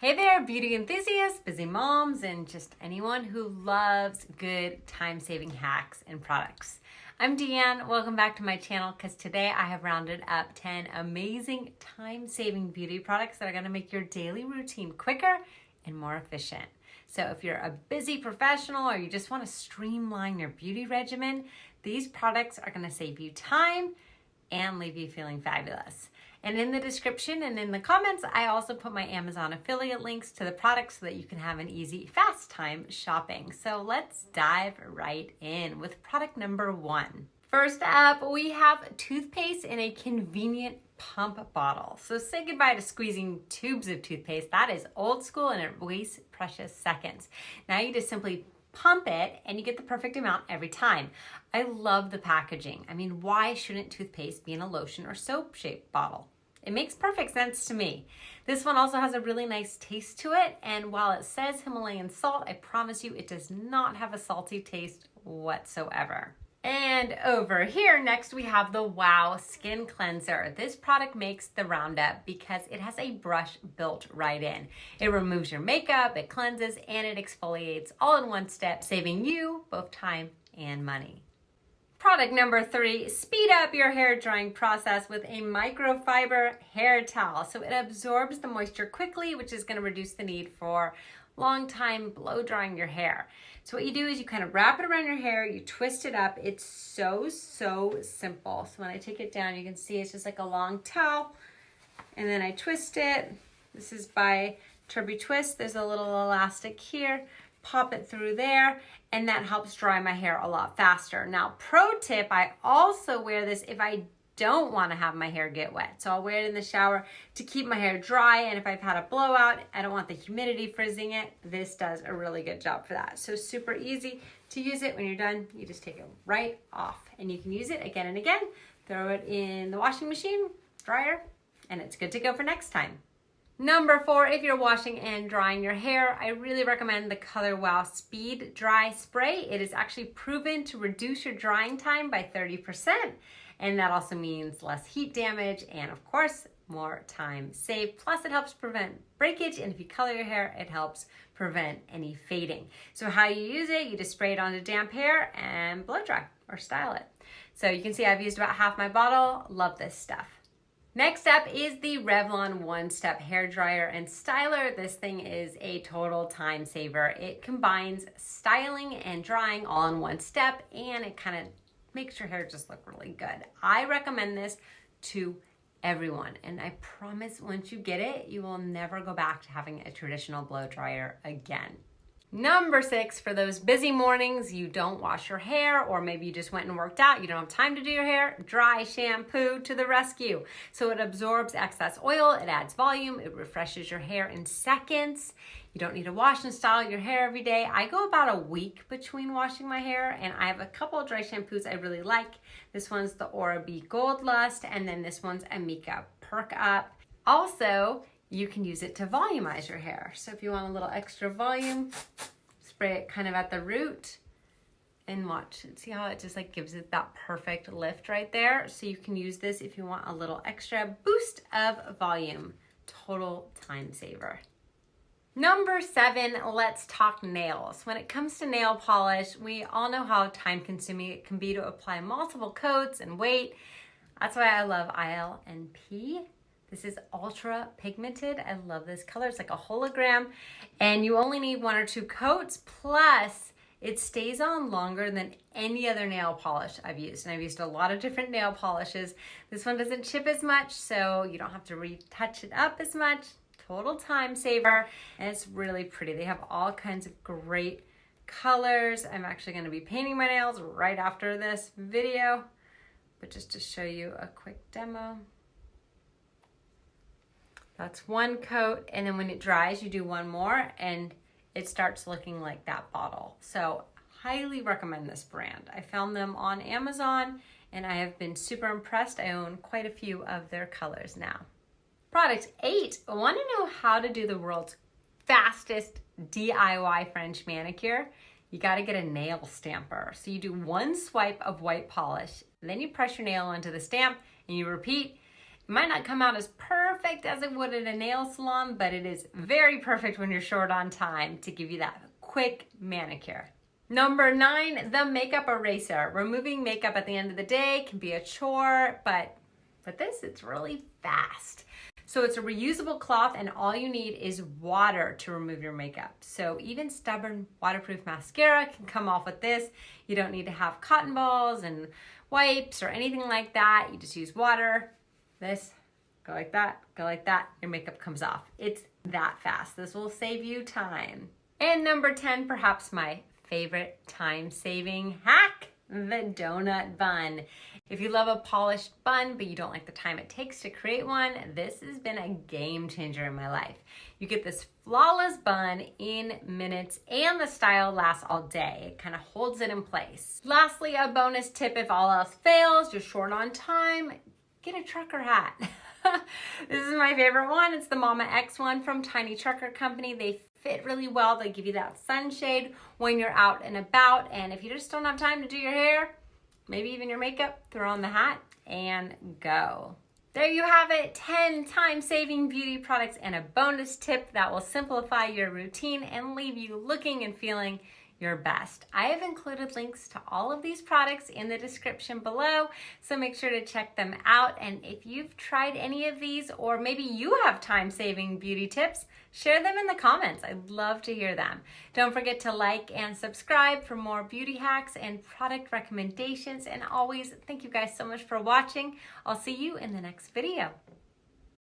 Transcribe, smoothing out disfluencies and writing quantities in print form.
Hey there, beauty enthusiasts, busy moms, and just anyone who loves good time-saving hacks and products. I'm Deanne. Welcome back to my channel because today I have rounded up 10 amazing time-saving beauty products that are going to make your daily routine quicker and more efficient. So if you're a busy professional or you just want to streamline your beauty regimen, these products are going to save you time and leave you feeling fabulous. And in the description and in the comments, I also put my Amazon affiliate links to the products so that you can have an easy, fast time shopping. So let's dive right in with product number 1. First up, we have toothpaste in a convenient pump bottle. So say goodbye to squeezing tubes of toothpaste. That is old school and it wastes precious seconds. Now you just simply pump it and you get the perfect amount every time. I love the packaging. I mean, why shouldn't toothpaste be in a lotion or soap shaped bottle? It makes perfect sense to me. This one also has a really nice taste to it, and while it says Himalayan salt, I promise you it does not have a salty taste whatsoever. And over here next we have the Wow Skin Cleanser. This product makes the roundup because it has a brush built right in. It removes your makeup, it cleanses, and it exfoliates all in one step, saving you both time and money. Product number 3, speed up your hair drying process with a microfiber hair towel. So it absorbs the moisture quickly, which is going to reduce the need for long time blow drying your hair. So what you do is you kind of wrap it around your hair, you twist it up. It's so simple. So when I take it down, you can see it's just like a long towel, and then I twist it. This is by Turby Twist. There's a little elastic here. Pop it through there, and that helps dry my hair a lot faster. Now, pro tip, I also wear this if I don't want to have my hair get wet. So I'll wear it in the shower to keep my hair dry, and if I've had a blowout, I don't want the humidity frizzing it. This does a really good job for that. So super easy to use it. When you're done, you just take it right off, and you can use it again and again. Throw it in the washing machine, dryer, and it's good to go for next time. Number 4, if you're washing and drying your hair, I really recommend the Colorwell Speed Dry Spray. It is actually proven to reduce your drying time by 30%, and that also means less heat damage and, of course, more time saved. Plus, it helps prevent breakage, and if you color your hair, it helps prevent any fading. So how you use it, you just spray it onto damp hair and blow dry or style it. So you can see I've used about half my bottle. Love this stuff. Next up is the Revlon one-step hair dryer and styler. This thing is a total time saver. It combines styling and drying all in one step, and it kind of makes your hair just look really good. I recommend this to everyone, and I promise once you get it, you will never go back to having a traditional blow dryer again. Number 6, for those busy mornings, you don't wash your hair, or maybe you just went and worked out, you don't have time to do your hair, Dry Shampoo to the rescue. So it absorbs excess oil, it adds volume, it refreshes your hair in seconds. You don't need to wash and style your hair every day. I go about a week between washing my hair, and I have a couple of dry shampoos I really like. This one's the Oral-B Gold Lust, and then this one's Amika Perk Up. Also, you can use it to volumize your hair. So if you want a little extra volume, spray it kind of at the root and watch. See how it just like gives it that perfect lift right there? So you can use this if you want a little extra boost of volume. Total time saver. Number 7, let's talk nails. When it comes to nail polish, we all know how time consuming it can be to apply multiple coats and wait. That's why I love ILNP. This is ultra-pigmented. I love this color. It's like a hologram. And you only need 1 or 2 coats. Plus, it stays on longer than any other nail polish I've used. And I've used a lot of different nail polishes. This one doesn't chip as much, so you don't have to retouch it up as much. Total time saver. And it's really pretty. They have all kinds of great colors. I'm actually going to be painting my nails right after this video. But just to show you a quick demo. That's 1 coat, and then when it dries, you do 1 more, and it starts looking like that bottle. So highly recommend this brand. I found them on Amazon, and I have been super impressed. I own quite a few of their colors now. Product 8, I want to know how to do the world's fastest DIY French manicure. You got to get a nail stamper. So you do 1 swipe of white polish, then you press your nail onto the stamp, and you repeat. It might not come out as perfect as it would at a nail salon, but it is very perfect when you're short on time to give you that quick manicure. Number 9, the makeup eraser. Removing makeup at the end of the day can be a chore, but with this, it's really fast. So it's a reusable cloth and all you need is water to remove your makeup. So even stubborn waterproof mascara can come off with this. You don't need to have cotton balls and wipes or anything like that. You just use water. This, go like that, your makeup comes off. It's that fast. This will save you time. And number 10, perhaps my favorite time-saving hack, the donut bun. If you love a polished bun, but you don't like the time it takes to create one, this has been a game changer in my life. You get this flawless bun in minutes and the style lasts all day. It kind of holds it in place. Lastly, a bonus tip if all else fails, you're short on time, get a trucker hat. This is my favorite one. It's the Mama X one from Tiny Trucker Company. They fit really well. They give you that sunshade when you're out and about. And if you just don't have time to do your hair, maybe even your makeup, throw on the hat and go. There you have it, 10 time-saving beauty products and a bonus tip that will simplify your routine and leave you looking and feeling your best. I have included links to all of these products in the description below, so make sure to check them out. And if you've tried any of these, or maybe you have time-saving beauty tips, share them in the comments. I'd love to hear them. Don't forget to like and subscribe for more beauty hacks and product recommendations. And always, thank you guys so much for watching. I'll see you in the next video.